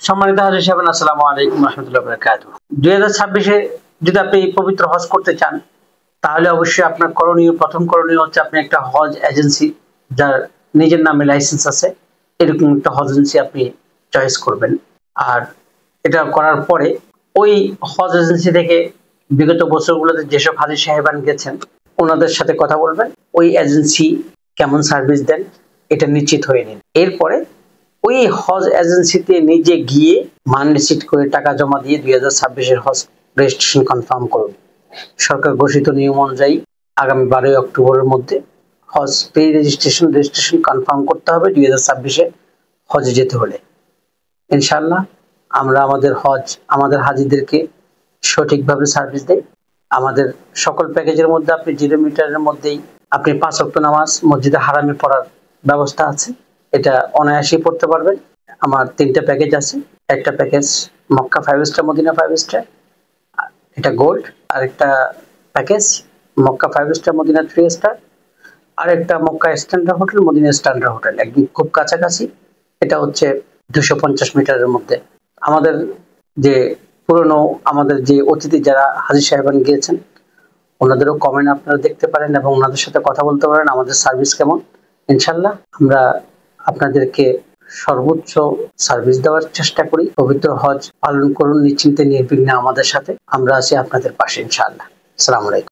সম্মানিত হাজির সাহেব, আসসালামু আলাইকুম রহমতুল্লাহ বারাকাতুহু। 2026-এ যদি আপনি পবিত্র হজ করতে চান, তাহলে অবশ্যই আপনার প্রথম করণীয় হচ্ছে আপনি একটা হজ এজেন্সি, যার নিজের নামে লাইসেন্স আছে, এরকম একটা হজ এজেন্সি আপনি চয়েস করবেন। আর এটা করার পরে ওই হজ এজেন্সি থেকে বিগত বছরগুলোতে যেসব হাজির সাহেবান গেছেন ওনাদের সাথে কথা বলবেন, ওই এজেন্সি কেমন সার্ভিস দেন এটা নিশ্চিত হয়ে নিন। এরপরে ওই হজ এজেন্সিতে নিজে গিয়ে মান রিসিট করে টাকা জমা দিয়ে 2026-এর হজ রেজিস্ট্রেশন কনফার্ম করুন। সরকার ঘোষিত নিয়ম অনুযায়ী আগামী 12 অক্টোবরের মধ্যে হজ প্রি রেজিস্ট্রেশন কনফার্ম করতে হবে 2026-এ হজে যেতে হলে। ইনশাআল্লাহ আমরা আমাদের হাজিদেরকে সঠিকভাবে সার্ভিস দেই। আমাদের সকল প্যাকেজের মধ্যে আপনি 0 মিটারের মধ্যেই আপনি 5 ওয়াক্ত নামাজ মসজিদে হারামে পড়ার ব্যবস্থা আছে, এটা অনায়াসেই পড়তে পারবেন। আমার 3টা প্যাকেজ আছে। একটা package Mecca 5 star Medina 5 star, এটা গোল্ড। আরেকটা package Mecca 5 star Medina 3 star, আর একটা Mecca standard hotel Medina standard hotel, একদম খুব কাছাকাছি। এটা হচ্ছে 250 মিটারের মধ্যে। আমাদের যে অতিথি যারা হাজী সাহেবান গিয়েছেন ওনাদেরও কমেন্ট আপনারা দেখতে পারেন এবং ওনাদের সাথে কথা বলতে পারেন আমাদের সার্ভিস কেমন। ইনশাল্লাহ আমরা আপনাদেরকে সর্বোচ্চ সার্ভিস দেওয়ার চেষ্টা করি। পবিত্র হজ পালন করুন নিশ্চিন্তে নির্বিঘ্নে আমাদের সাথে। আমরা আছি আপনাদের পাশে ইনশাআল্লাহ। আসসালামু আলাইকুম।